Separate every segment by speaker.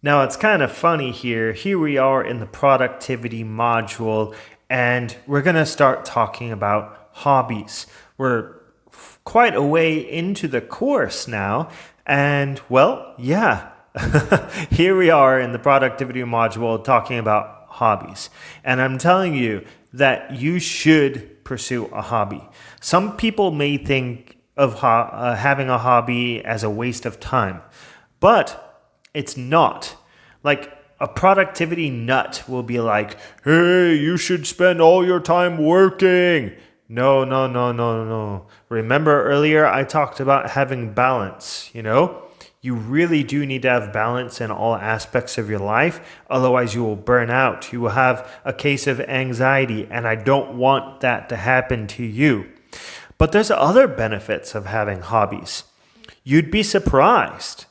Speaker 1: Now, it's kind of funny here. Here we are in the productivity module, and we're going to start talking about hobbies. We're quite a way into the course now, and well, yeah, here we are in the productivity module talking about hobbies. And I'm telling you that you should pursue a hobby. Some people may think of having a hobby as a waste of time, but it's not. Like a productivity nut will be like, hey, you should spend all your time working. No, no, no, no, no. Remember earlier I talked about having balance, you know? You really do need to have balance in all aspects of your life. Otherwise, you will burn out. You will have a case of anxiety, and I don't want that to happen to you. But there's other benefits of having hobbies. You'd be surprised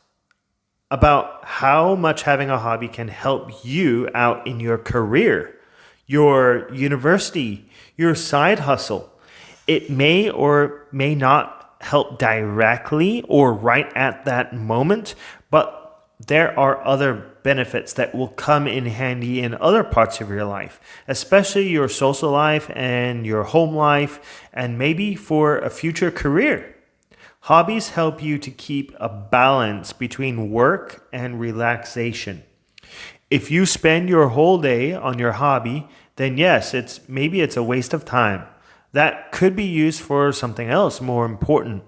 Speaker 1: about how much having a hobby can help you out in your career, your university, your side hustle. It may or may not help directly or right at that moment, but there are other benefits that will come in handy in other parts of your life, especially your social life and your home life, and maybe for a future career. Hobbies help you to keep a balance between work and relaxation. If you spend your whole day on your hobby, then yes, maybe it's a waste of time. That could be used for something else more important.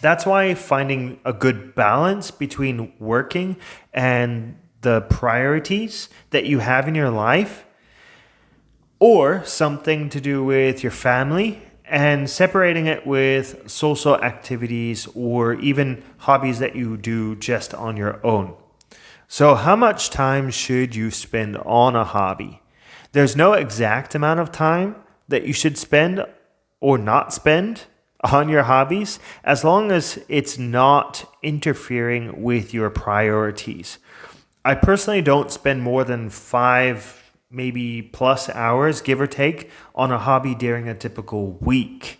Speaker 1: That's why finding a good balance between working and the priorities that you have in your life, or something to do with your family, and separating it with social activities or even hobbies that you do just on your own. So, how much time should you spend on a hobby? There's no exact amount of time that you should spend or not spend on your hobbies, as long as it's not interfering with your priorities. I personally don't spend more than 5 maybe plus hours, give or take, on a hobby during a typical week.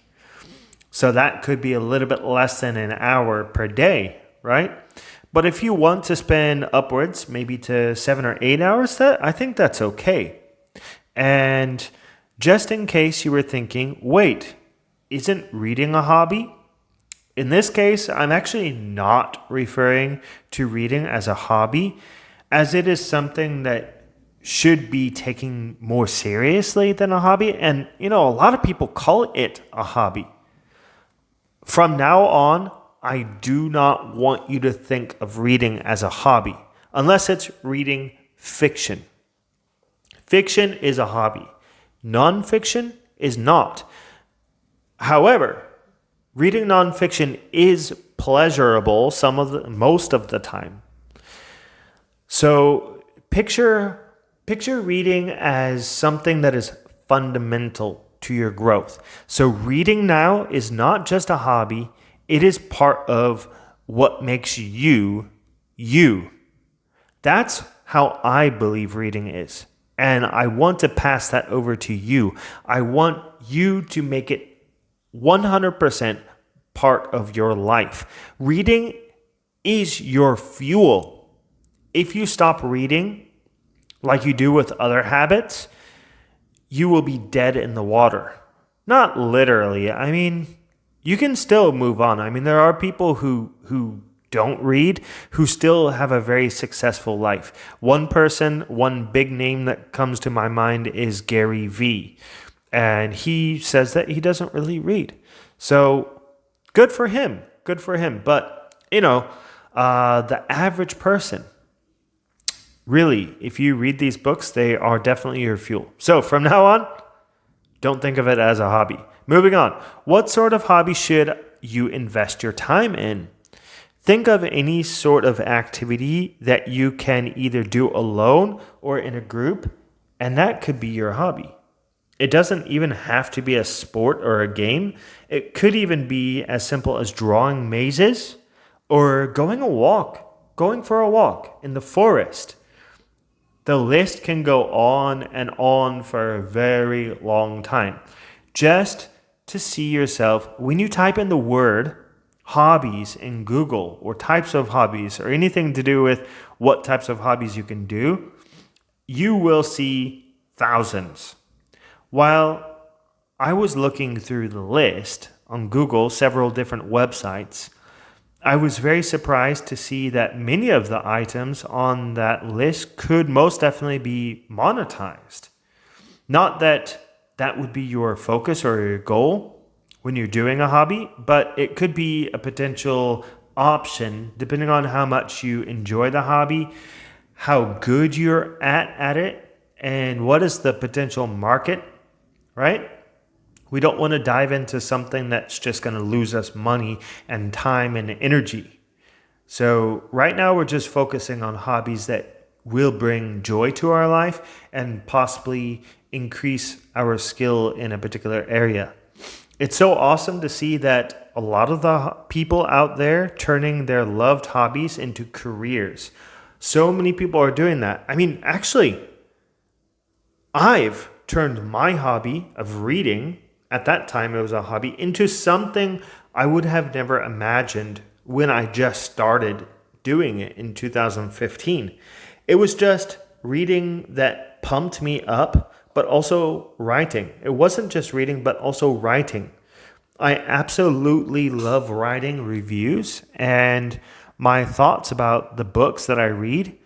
Speaker 1: So that could be a little bit less than an hour per day, right? But if you want to spend upwards, maybe to 7 or 8 hours, I think that's okay. And just in case you were thinking, wait, isn't reading a hobby? In this case, I'm actually not referring to reading as a hobby, as it is something that should be taken more seriously than a hobby. And, a lot of people call it a hobby. From now on, I do not want you to think of reading as a hobby, unless it's reading fiction. Fiction is a hobby. Nonfiction is not. However, reading nonfiction is pleasurable most of the time. So picture reading as something that is fundamental to your growth. So reading now is not just a hobby, it is part of what makes you, you. That's how I believe reading is. And I want to pass that over to you. I want you to make it 100% part of your life. Reading is your fuel. If you stop reading, like you do with other habits, you will be dead in the water. Not literally. I mean, you can still move on. I mean, there are people who don't read, who still have a very successful life. One big name that comes to my mind is Gary Vee. And he says that he doesn't really read. So good for him. Good for him. But, the average person, really, if you read these books, they are definitely your fuel. So from now on, don't think of it as a hobby. Moving on. What sort of hobby should you invest your time in? Think of any sort of activity that you can either do alone or in a group, and that could be your hobby. It doesn't even have to be a sport or a game. It could even be as simple as drawing mazes or going for a walk in the forest. The list can go on and on for a very long time. Just to see yourself, when you type in the word hobbies in Google or types of hobbies or anything to do with what types of hobbies you can do, you will see thousands. While I was looking through the list on Google, several different websites, I was very surprised to see that many of the items on that list could most definitely be monetized. Not that that would be your focus or your goal when you're doing a hobby, but it could be a potential option depending on how much you enjoy the hobby, how good you're at it, and what is the potential market, right? We don't want to dive into something that's just going to lose us money and time and energy. So right now we're just focusing on hobbies that will bring joy to our life and possibly increase our skill in a particular area. It's so awesome to see that a lot of the people out there turning their loved hobbies into careers. So many people are doing that. I mean, actually, I've turned my hobby of reading, at that time it was a hobby, into something I would have never imagined when I just started doing it in 2015. It was just reading that pumped me up, but also writing. It wasn't just reading, but also writing. I absolutely love writing reviews and my thoughts about the books that I read.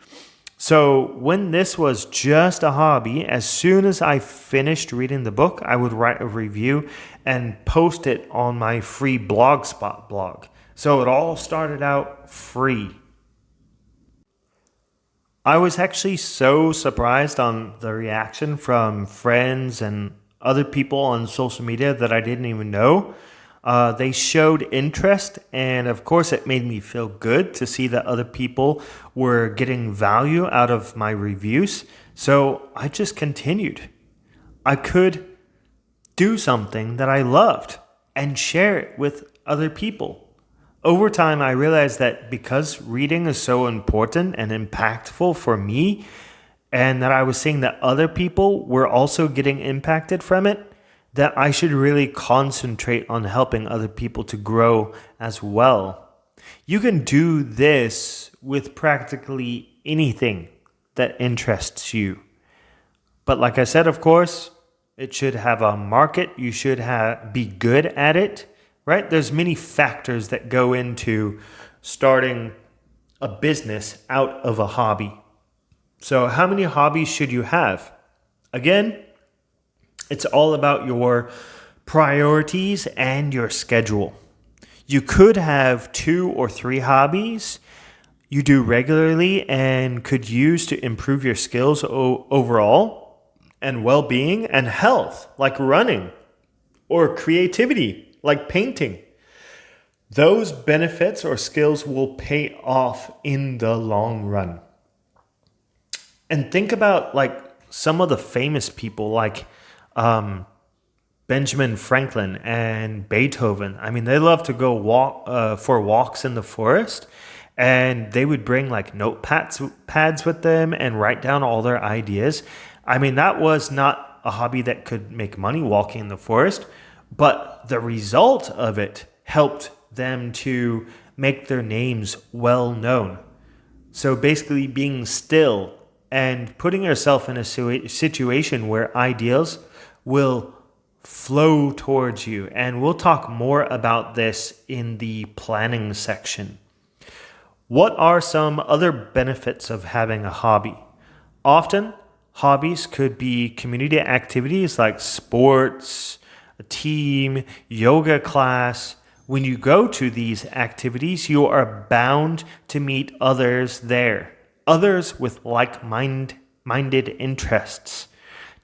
Speaker 1: So when this was just a hobby, as soon as I finished reading the book, I would write a review and post it on my free Blogspot blog. So it all started out free. I was actually so surprised on the reaction from friends and other people on social media that I didn't even know. They showed interest, and of course it made me feel good to see that other people were getting value out of my reviews. So I just continued. I could do something that I loved and share it with other people. Over time, I realized that because reading is so important and impactful for me, and that I was seeing that other people were also getting impacted from it, that I should really concentrate on helping other people to grow as well. You can do this with practically anything that interests you. But like I said, of course, it should have a market. You should be good at it, right? There's many factors that go into starting a business out of a hobby. So how many hobbies should you have? Again, it's all about your priorities and your schedule. You could have 2 or 3 hobbies you do regularly and could use to improve your skills overall and well-being and health, like running, or creativity, like painting. Those benefits or skills will pay off in the long run. And think about like some of the famous people like Benjamin Franklin and Beethoven. I mean, they love to go walk for walks in the forest, and they would bring like pads with them and write down all their ideas. I mean, that was not a hobby that could make money, walking in the forest, but the result of it helped them to make their names well known. So basically being still and putting yourself in a situation where ideas will flow towards you. And we'll talk more about this in the planning section. What are some other benefits of having a hobby? Often, hobbies could be community activities like sports, a team, yoga class. When you go to these activities, you are bound to meet others there, others with like-minded interests.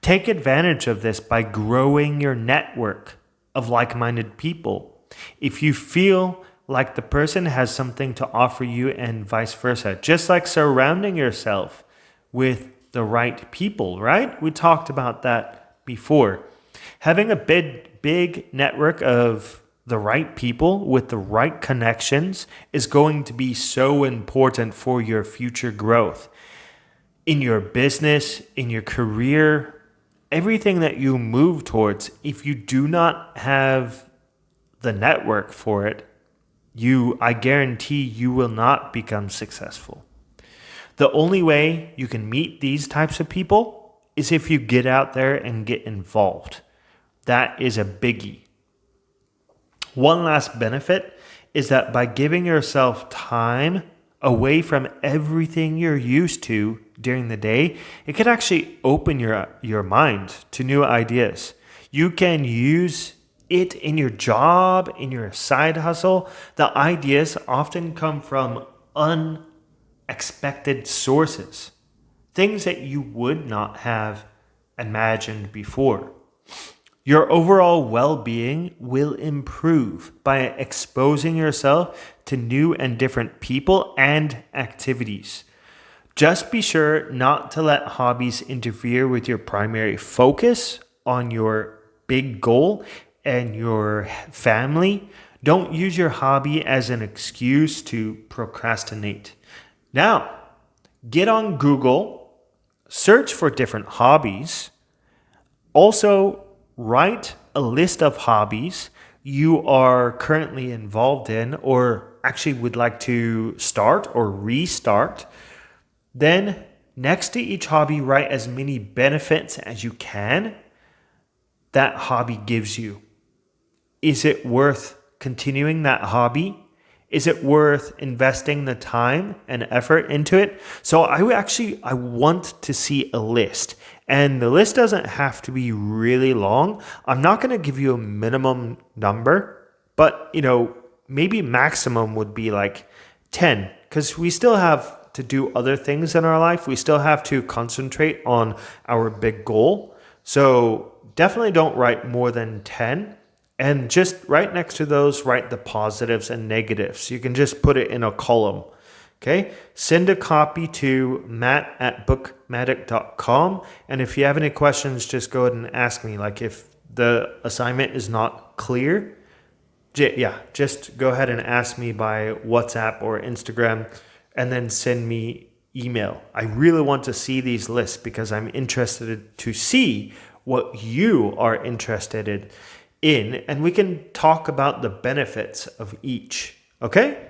Speaker 1: Take advantage of this by growing your network of like-minded people. If you feel like the person has something to offer you and vice versa, just like surrounding yourself with the right people, right? We talked about that before. Having a big network of the right people with the right connections is going to be so important for your future growth. In your business, in your career, everything that you move towards, if you do not have the network for it, I guarantee you will not become successful. The only way you can meet these types of people is if you get out there and get involved. That is a biggie. One last benefit is that by giving yourself time away from everything you're used to during the day, it can actually open your mind to new ideas. You can use it in your job, in your side hustle. The ideas often come from unexpected sources, things that you would not have imagined before. Your overall well-being will improve by exposing yourself to new and different people and activities. Just be sure not to let hobbies interfere with your primary focus on your big goal and your family. Don't use your hobby as an excuse to procrastinate. Now, get on Google, search for different hobbies. Also, write a list of hobbies you are currently involved in or actually would like to start or restart. Then, next to each hobby, write as many benefits as you can that hobby gives you. Is it worth continuing that hobby? Is it worth investing the time and effort into it? So I want to see a list. And the list doesn't have to be really long. I'm not going to give you a minimum number, but maybe maximum would be like 10, because we still have to do other things in our life. We still have to concentrate on our big goal. So definitely don't write more than 10. And just right next to those, write the positives and negatives. You can just put it in a column. Okay, send a copy to matt@bookmatic.com. And if you have any questions, just go ahead and ask me. Like if the assignment is not clear, just go ahead and ask me by WhatsApp or Instagram and then send me email. I really want to see these lists because I'm interested to see what you are interested in, and we can talk about the benefits of each. Okay?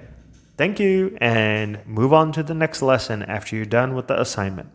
Speaker 1: Thank you, and move on to the next lesson after you're done with the assignment.